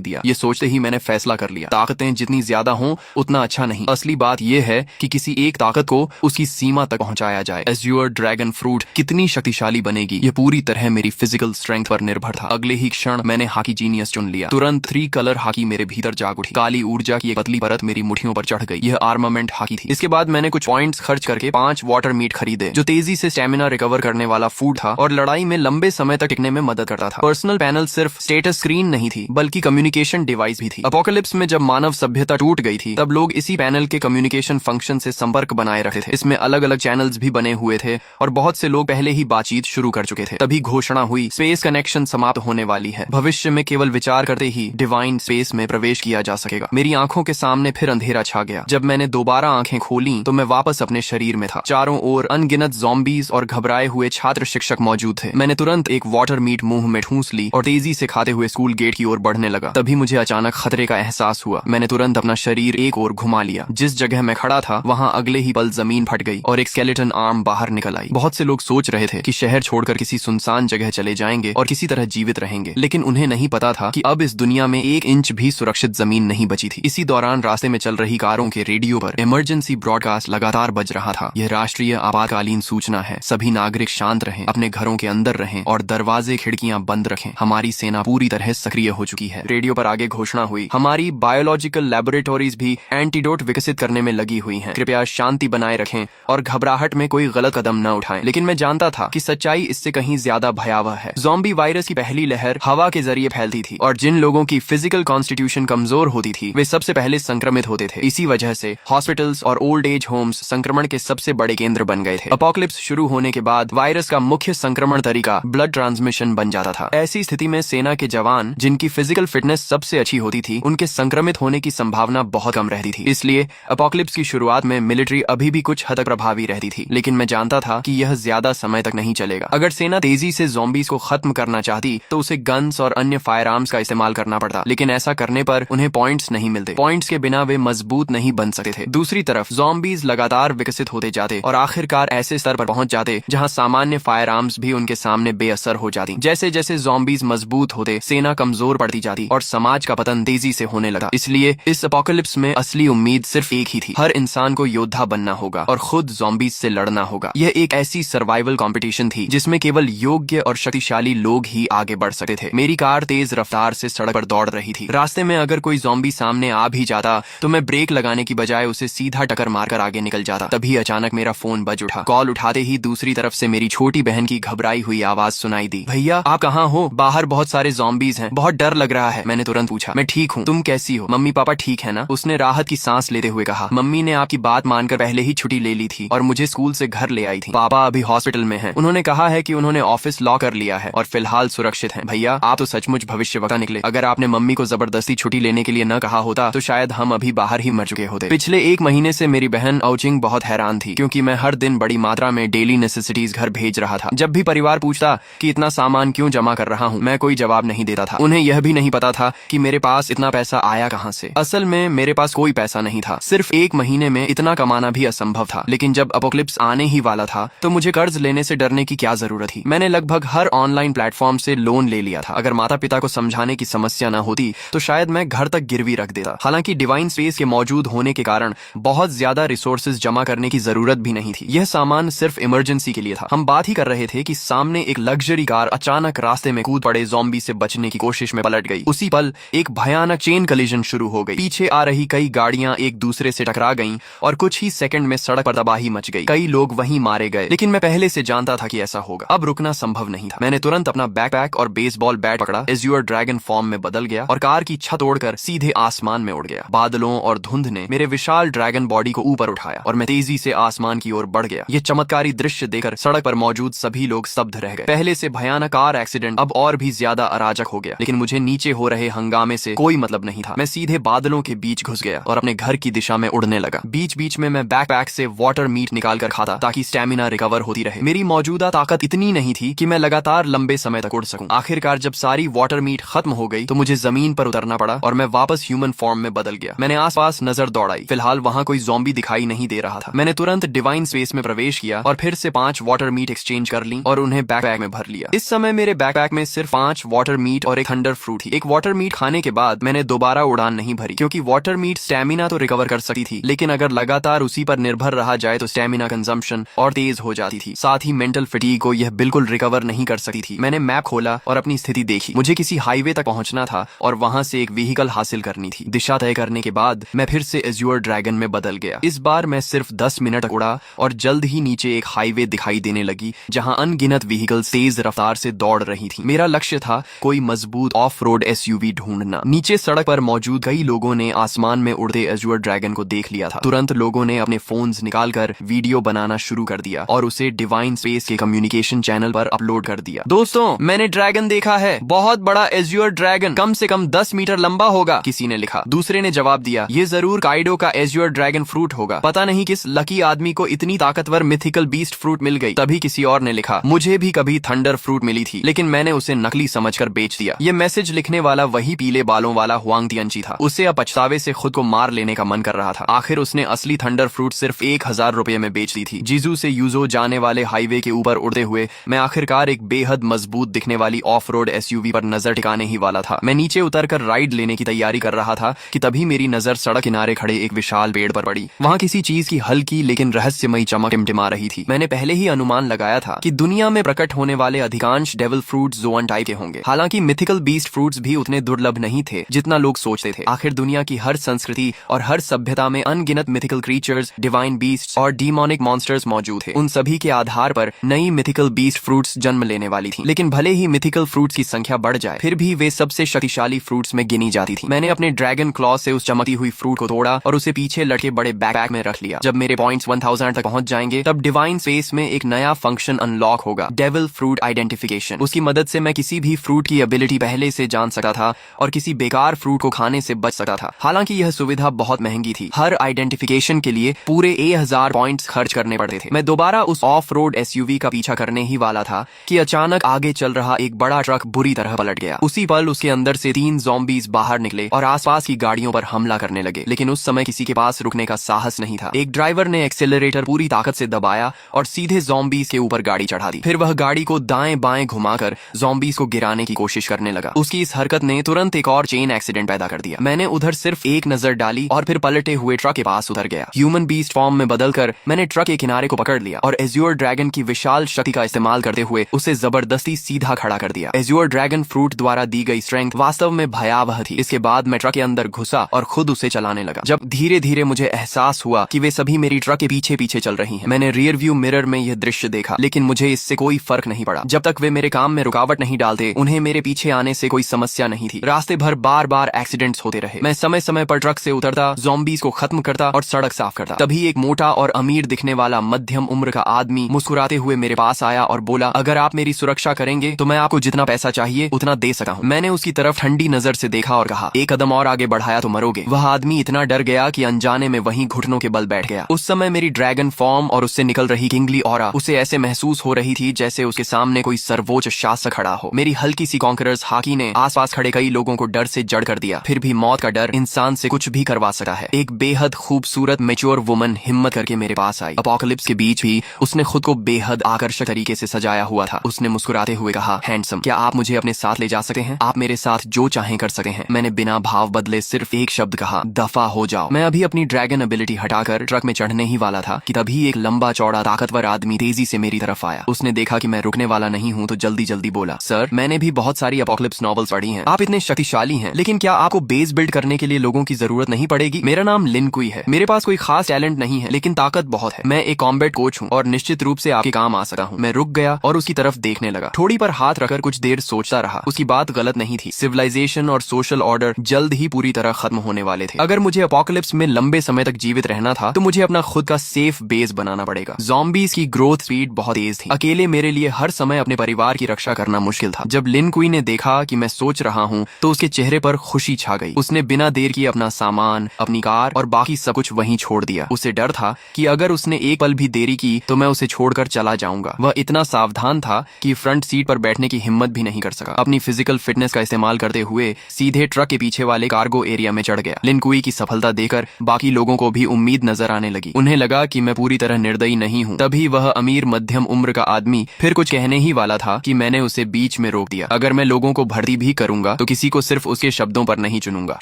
दिया। ये सोचते ही मैंने फैसला कर लिया, ताकतें जितनी ज्यादा हों उतना अच्छा नहीं। असली बात यह है कि किसी एक ताकत को उसकी सीमा तक पहुंचाया जाए। एज्योर ड्रैगन फ्रूट कितनी शक्तिशाली बनेगी ये पूरी तरह मेरी फिजिकल स्ट्रेंथ पर निर्भर था। अगले ही क्षण मैंने हाकी जीनियस चुन लिया। तुरंत 3 कलर हाकी मेरे भीतर जाग उठी। काली ऊर्जा की एक पतली परत मेरी मुठियों पर चढ़ गई। यह आर्मामेंट हाकी थी। इसके बाद मैंने कुछ पॉइंट्स खर्च करके 5 वाटर मीट खरीदे, जो तेजी से स्टेमिना रिकवर करने वाला फूड था और लड़ाई में लंबे समय तक टिकने में मदद करता था। पर्सनल पैनल सिर्फ स्टेटस स्क्रीन नहीं थी, बल्कि कम्युनिकेशन डिवाइस भी थी। अपोकलिप्स में जब मानव सभ्यता टूट गई थी, तब लोग इसी पैनल के कम्युनिकेशन फंक्शन से संपर्क बनाए रखते थे। इसमें अलग अलग चैनल्स भी बने हुए थे और बहुत से लोग पहले ही बातचीत शुरू कर चुके थे। तभी घोषणा हुई, स्पेस कनेक्शन समाप्त होने वाली है। भविष्य में केवल विचार करते ही डिवाइन स्पेस में प्रवेश किया जा सकेगा। मेरी आंखों के सामने फिर अंधेरा छा गया। जब मैंने दोबारा आंखें खोली तो मैं वापस अपने शरीर में था। चारों ओर अनगिनत ज़ॉम्बीज और घबराए हुए छात्र शिक्षक मौजूद थे। मैंने तुरंत एक वाटर मीट मुंह में ठूंस ली और तेजी से खाते हुए स्कूल गेट की ओर बढ़ने लगा। तभी मुझे अचानक खतरे का एहसास हुआ। मैंने तुरंत अपना शरीर एक ओर घुमा लिया। जिस जगह मैं खड़ा था वहां अगले ही पल जमीन फट गई और एक स्केलेटन आर्म बाहर निकल आई। बहुत से लोग सोच रहे थे कि शहर छोड़कर किसी सुनसान जगह चले जाएंगे और किसी तरह जीवित रहेंगे, लेकिन उन्हें नहीं पता था कि अब इस दुनिया में 1 इंच भी सुरक्षित जमीन नहीं बची थी। इसी दौरान रास्ते में चल रही कारों के रेडियो पर इमरजेंसी ब्रॉडकास्ट लगातार बज रहा था। यह राष्ट्रीय आपातकालीन सूचना है। सभी नागरिक शांत रहें, अपने घरों के अंदर रहें और दरवाजे खिड़कियां बंद रखें। हमारी सेना पूरी तरह सक्रिय हो चुकी है। रेडियो पर आगे घोषणा हुई, हमारी बायोलॉजिकल लैबोरेटरीज भी एंटीडोट विकसित करने में लगी हुई हैं। कृपया शांति बनाए रखें और घबराहट में कोई गलत कदम न उठाएं। लेकिन मैं जानता था कि सच्चाई इससे कहीं ज्यादा भयावह है। ज़ॉम्बी वायरस की पहली लहर हवा के जरिए फैलती थी और जिन लोगों की फिजिकल कॉन्स्टिट्यूशन कमजोर होती थी वे सबसे पहले संक्रमित होते थे। इसी वजह से हॉस्पिटल्स और ओल्ड एज होम्स संक्रमण के सबसे बड़े केंद्र बन गए थे। अपोकलिप्स शुरू होने के बाद वायरस का मुख्य संक्रमण तरीका ब्लड ट्रांसमिशन बन जाता था। ऐसी स्थिति में सेना के जवान जिनकी फिजिकल फिटनेस सबसे अच्छी होती थी, उनके संक्रमित होने की संभावना बहुत कम रहती थी। इसलिए अपोकलिप्स की शुरुआत में मिलिट्री अभी भी कुछ हद तक प्रभावी रहती थी, लेकिन मैं जानता था कि यह ज्यादा समय तक नहीं चलेगा। अगर सेना तेजी से ज़ॉम्बीज को खत्म करना चाहती तो उसे गन्स और अन्य फायर आर्म्स का इस्तेमाल करना पड़ता, लेकिन ऐसा करने पर उन्हें पॉइंट्स नहीं मिलते। पॉइंट्स के बिना वे मजबूत नहीं बन सकते थे। दूसरी तरफ ज़ॉम्बीज लगातार विकसित होते जाते और आखिरकार ऐसे स्तर पर पहुंच जाते जहां सामान्य फायर आर्म्स भी उनके सामने बेअसर हो जाती। जैसे जैसे ज़ॉम्बीज मजबूत होते, सेना कमजोर पड़ती जाती और समाज का पतन तेजी से होने लगा। इसलिए इस अपोकलिप्स में असली उम्मीद सिर्फ एक ही थी, हर इंसान को योद्धा बनना होगा और खुद ज़ॉम्बीज से लड़ना होगा। यह एक ऐसी सर्वाइवल कंपटीशन थी जिसमें केवल योग्य और शक्तिशाली लोग ही आगे बढ़ सकते थे। मेरी कार तेज रफ्तार से सड़क पर दौड़ रही थी। रास्ते में अगर कोई ज़ॉम्बी सामने आ भी जाता तो मैं ब्रेक लगाने की बजाय उसे सीधा टक्कर मारकर आगे निकल जाता। तभी अचानक मेरा फोन बज उठा। कॉल उठाते ही दूसरी तरफ से मेरी छोटी बहन की घबराई हुई आवाज सुनाई दी, भैया आप कहाँ हो? बाहर बहुत सारे ज़ॉम्बीज हैं, बहुत डर लग रहा है। मैंने तुरंत पूछा, मैं ठीक हूँ, तुम कैसी हो? मम्मी पापा ठीक है ना? उसने राहत की सांस लेते हुए कहा, मम्मी ने आपकी बात मानकर पहले ही छुट्टी ले ली थी और मुझे स्कूल से घर ले आई थी। पापा अभी हॉस्पिटल में हैं। उन्होंने कहा है कि उन्होंने ऑफिस लॉक कर लिया है और फिलहाल सुरक्षित हैं। भैया आप तो सचमुच भविष्यवक्ता निकले। अगर आपने मम्मी को जबरदस्ती छुट्टी लेने के लिए न कहा होता तो शायद हम अभी बाहर ही मर चुके होते। पिछले 1 महीने से मेरी बहन औचिंग बहुत हैरान थी, क्योंकि मैं हर दिन बड़ी मात्रा में डेली नेसेसिटीज घर भेज रहा था। जब भी परिवार पूछता कि इतना सामान क्यों जमा कर रहा हूँ, मैं कोई जवाब नहीं देता था। उन्हें यह भी नहीं पता था कि मेरे पास इतना पैसा आया कहाँ से। असल में मेरे पास कोई पैसा नहीं था, सिर्फ 1 महीने में इतना कमाना भी असंभव था। लेकिन जब अपोकलिप्स आने ही वाला था तो मुझे कर्ज लेने से डरने की क्या जरूरत थी। मैंने लगभग हर ऑनलाइन प्लेटफॉर्म से लोन ले लिया था। अगर माता पिता को समझाने की समस्या न होती तो शायद मैं घर तक गिरवी रख देता। हालांकि डिवाइन स्पेस के मौजूद होने के कारण बहुत ज्यादा रिसोर्सेज जमा करने की जरूरत भी नहीं थी। यह सामान सिर्फ इमरजेंसी के लिए था। हम बात ही कर रहे थे कि सामने एक लग्जरी कार अचानक रास्ते में कूद पड़े ज़ॉम्बी से बचने की कोशिश में पलट गई। उसी पल एक भयानक चेन कलिजन शुरू हो गई। पीछे आ रही कई गाड़ियां एक दूसरे से टकरा गईं और कुछ ही सेकंड में सड़क पर तबाही मच गई। कई लोग वहीं मारे गए, लेकिन मैं पहले से जानता था कि ऐसा होगा। अब रुकना संभव नहीं था। मैंने तुरंत अपना बैकपैक और बेसबॉल बैट पकड़ा, एज्योर ड्रैगन फॉर्म में बदल गया और कार की छत ओढ़कर सीधे आसमान में उड़ गया। बादलों और धुंध ने मेरे विशाल ड्रैगन बॉडी को ऊपर उठाया और मैं तेजी से आसमान की ओर बढ़ गया। यह चमत्कारी दृश्य देखकर सड़क पर मौजूद सभी लोग स्तब्ध रह गए। पहले से भयानक कार एक्सीडेंट अब और भी ज्यादा अराजक हो गया, लेकिन मुझे नीचे हो रहे हंगामे से कोई मतलब नहीं था। मैं सीधे बादलों के बीच घुस गया और अपने घर की दिशा में उड़ने लगा। बीच बीच में मैं बैकपैक से वाटर मीट निकाल कर खाता ताकि स्टेमिना रिकवर होती रहे। मेरी मौजूदा ताकत इतनी नहीं थी कि मैं लगातार लंबे समय तक उड़ सकूं। आखिरकार जब सारी वाटर मीट खत्म हो गई तो मुझे जमीन पर उतरना पड़ा और मैं वापस ह्यूमन फॉर्म में बदल गया। मैंने आसपास नजर दौड़ाई। फिलहाल वहां कोई ज़ॉम्बी दिखाई नहीं दे रहा था। मैंने तुरंत डिवाइन स्पेस में प्रवेश किया और फिर से 5 वाटर मीट एक्सचेंज कर ली और उन्हें बैकपैक में भर लिया। इस समय मेरे बैकपैक में सिर्फ 5 वाटर मीट और एक थंडर फ्रूट थी। एक वाटर मीट खाने के बाद मैंने दोबारा उड़ान नहीं भरी, क्योंकि वाटर मीट स्टेमिना तो रिकवर कर सकती थी, लेकिन अगर लगातार उसी पर निर्भर रहा जाए तो स्टेमिना कंजम्पशन और तेज हो जाती थी। साथ ही मेंटल फटीग को यह बिल्कुल रिकवर नहीं कर सकती थी। मैंने मैप खोला और अपनी स्थिति देखी। मुझे किसी हाईवे तक पहुंचना था और वहां से एक व्हीकल हासिल करनी थी। दिशा तय करने के बाद मैं फिर से एज्योर ड्रैगन में बदल गया। इस बार मैं सिर्फ 10 मिनट तक उड़ा और जल्द ही नीचे एक हाईवे दिखाई देने लगी, जहां अनगिनत व्हीकल तेज रफ्तार से दौड़ रही थी। मेरा लक्ष्य था कोई मजबूत ऑफ रोड एसयूवी ढूंढना। नीचे सड़क पर मौजूद कई लोगों ने आसमान में उड़ते एज्योर ड्रैगन को देख लिया था। तुरंत लोगों ने अपने फोन्स निकालकर वीडियो बनाना शुरू कर दिया और उसे डिवाइन स्पेस के कम्युनिकेशन चैनल पर अपलोड कर दिया। दोस्तों, मैंने ड्रैगन देखा है, बहुत बड़ा एज्योर ड्रैगन, कम से कम 10 मीटर लंबा होगा, किसी ने लिखा। दूसरे ने जवाब दिया, ये जरूर काइडो का एज्योर ड्रैगन फ्रूट होगा। पता नहीं किस लकी आदमी को इतनी ताकतवर मिथिकल बीस्ट फ्रूट मिल गई। तभी किसी और ने लिखा, मुझे भी कभी थंडर फ्रूट मिली थी, लेकिन मैंने उसे नकली समझकर बेच दिया। ये मैसेज लिखने वाला वही पीले बालों वाला हुआंग तियंची था। उसे अब पछतावे से खुद को मार लेने का मन कर रहा था। आखिर उसने असली थंडर फ्रूट सिर्फ 1000 रुपए में बेच दी थी। जीजू से यूजो जाने वाले हाईवे के ऊपर उड़ते हुए मैं आखिरकार एक बेहद मजबूत दिखने वाली ऑफ रोड एसयूवी पर नजर टिकाने ही वाला था। मैं नीचे उतरकर राइड लेने की तैयारी कर रहा था कि तभी मेरी नजर सड़क किनारे खड़े एक विशाल पेड़ पर पड़ी। वहां किसी चीज की हल्की लेकिन रहस्यमयी चमक टिमटिमा रही थी। मैंने पहले ही अनुमान लगाया था कि दुनिया में प्रकट होने वाले अधिकांश डेविल फ्रूट जोन टाइप के होंगे। हालांकि मिथिकल बीस्ट फ्रूट्स भी उतने दुर्लभ नहीं थे जितना लोग सोचते थे। आखिर दुनिया की हर संस्कृति और हर सभ्यता में अनगिनत मिथिकल क्रीचर्स, डिवाइन बीस्ट्स और डीमोनिक मॉन्स्टर्स मौजूद थे। उन सभी के आधार पर नई मिथिकल बीस्ट फ्रूट्स जन्म लेने वाली थी। लेकिन भले ही मिथिकल फ्रूट्स की संख्या बढ़ जाए, फिर भी वे सबसे शक्तिशाली फ्रूट्स में गिनी जाती थी। मैंने अपने ड्रैगन क्लॉ से उस चमकती हुई फ्रूट को तोड़ा और उसे पीछे लटके बड़े बैकपैक में रख लिया। जब मेरे पॉइंट्स 1000 तक पहुंच जाएंगे, तब डिवाइन स्पेस में एक नया फंक्शन अनलॉक होगा, डेविल फ्रूट आइडेंटिफिकेशन। उसकी मदद से मैं किसी भी फ्रूट की एबिलिटी पहले से जान सकता था और किसी बेकार फ्रूट को खाने से बच सकता था। हालांकि यह सुविधा बहुत महंगी थी। हर आइडेंटिफिकेशन के लिए पूरे 1000 पॉइंट्स खर्च करने पड़ते थे। मैं दोबारा उस ऑफ रोड एसयूवी का पीछा करने ही वाला था कि अचानक आगे चल रहा एक बड़ा ट्रक बुरी तरह पलट गया। उसी पल उसके अंदर से 3 ज़ॉम्बीज बाहर निकले और आसपास की गाड़ियों पर हमला करने लगे। लेकिन उस समय किसी के पास रुकने का साहस नहीं था। एक ड्राइवर ने एक्सेलरेटर पूरी ताकत से दबाया और सीधे ज़ॉम्बीज के ऊपर गाड़ी चढ़ा दी। फिर वह गाड़ी को दाएं बाएं घुमाकर ज़ॉम्बीज को गिराने की कोशिश करने लगा। उसकी इस हरकत ने तुरंत एक और चेन एक्सीडेंट पैदा कर दिया। मैंने उधर सिर्फ एक नजर डाली और फिर पलटे हुए ट्रक के पास उतर गया। ह्यूमन बीस्ट फॉर्म में बदलकर मैंने ट्रक के किनारे को पकड़ लिया और एज्योर ड्रैगन की विशाल शक्ति का इस्तेमाल करते हुए उसे जबरदस्ती सीधा खड़ा कर दिया। एज्योर ड्रैगन फ्रूट द्वारा दी गई स्ट्रेंथ वास्तव में भयावह थी। इसके बाद मैं ट्रक के अंदर घुसा और खुद उसे चलाने लगा। जब धीरे धीरे मुझे एहसास हुआ कि वे सभी मेरी ट्रक के पीछे पीछे चल रही हैं। मैंने रियर व्यू मिरर में यह दृश्य देखा, लेकिन मुझे इससे कोई फर्क नहीं पड़ा। जब तक वे मेरे काम में रुकावट नहीं डालते, उन्हें मेरे पीछे आने से कोई समस्या नहीं थी। रास्ते भर बार बार एक्सीडेंट्स होते रहे। मैं समय समय पर ट्रक से उतरता, ज़ॉम्बीज को खत्म करता और सड़क साफ करता। तभी एक मोटा और अमीर दिखने वाला मध्यम उम्र का आदमी मुस्कुराते हुए मेरे पास आया और बोला, अगर आप मेरी सुरक्षा करेंगे तो मैं आपको जितना पैसा चाहिए उतना दे सकता हूँ। मैंने उसकी तरफ ठंडी नजर से देखा और कहा, एक कदम और आगे बढ़ाया तो मरोगे। वह आदमी इतना डर गया कि अनजाने में वहीं घुटनों के बल बैठ गया। उस समय मेरी ड्रैगन फॉर्म और उससे निकल रही किंगली ऑरा उसे ऐसे महसूस हो रही थी जैसे उसके सामने कोई सर्वोच्च शासक खड़ा हो। मेरी हल्की सी कॉन्करर्स हाकी ने आसपास खड़े कई लोगों को डर से जड़ कर दिया। फिर भी मौत का डर इंसान से कुछ भी करवा सकता है। एक बेहद खूबसूरत मैच्योर वुमन हिम्मत करके मेरे पास आई। अपोकलिप्स के बीच भी उसने खुद को बेहद आकर्षक तरीके से सजाया हुआ था। उसने मुस्कुराते हुए कहा, हैंडसम, क्या आप मुझे अपने साथ ले जा सकते हैं? आप मेरे साथ जो चाहें कर सकते हैं। मैंने बिना भाव बदले सिर्फ एक शब्द कहा, दफा हो जाओ। मैं अभी अपनी ड्रैगन एबिलिटी हटाकर ट्रक में चढ़ने ही वाला था कि तभी एक लंबा चौड़ा ताकतवर आदमी तेजी से मेरी तरफ आया। उसने देखा कि मैं रुकने वाला नहीं हूँ तो जल्दी जल्दी बोला, सर, मैंने भी बहुत सारी अपोकलिप्स नॉवेल्स पढ़ी हैं। आप इतने शक्तिशाली हैं, लेकिन क्या आपको बेस बिल्ड करने के लिए लोगों की जरूरत नहीं पड़ेगी? मेरा नाम लिन कुई है। मेरे पास कोई खास टैलेंट नहीं है, लेकिन ताकत बहुत है। मैं एक कॉम्बैट कोच हूँ और निश्चित रूप से आपके काम आ सकता हूँ। मैं रुक गया और उसकी तरफ देखने लगा। ठोड़ी पर हाथ रखकर कुछ देर सोचता रहा। उसकी बात गलत नहीं थी। सिविलाइजेशन और सोशल ऑर्डर जल्द ही पूरी तरह खत्म होने वाले थे। अगर मुझे अपोकलिप्स में लंबे समय तक जीवित रहना था तो मुझे अपना खुद का सेफ बेस बनाना पड़ेगा। ज़ॉम्बीज की ग्रोथ स्पीड बहुत तेज थी। अकेले मेरे लिए हर समय अपने परिवार की रक्षा करना मुश्किल था। जब लिन कुई ने देखा कि मैं सोच रहा हूँ तो उसके चेहरे पर खुशी छा गई। उसने बिना देर किए अपना सामान, अपनी कार और बाकी सब कुछ वहीं छोड़ दिया। उसे डर था कि अगर उसने एक पल भी देरी की तो मैं उसे छोड़कर चला जाऊंगा। वह इतना सावधान था कि फ्रंट सीट पर बैठने की हिम्मत भी नहीं कर सका। अपनी फिजिकल फिटनेस का इस्तेमाल करते हुए सीधे ट्रक के पीछे वाले कार्गो एरिया में चढ़ गया। लिन कुई की सफलता देखकर बाकी लोगों को भी उम्मीद नजर आने लगी। उन्हें लगा कि मैं पूरी तरह निर्दयी नहीं हूँ। तभी वह अमीर मध्यम उम्र का आदमी फिर कुछ कहने ही वाला था कि मैंने उसे बीच में रोक दिया। अगर मैं लोगों को भर्ती भी करूंगा तो किसी को सिर्फ उसके शब्दों पर नहीं चुनूंगा।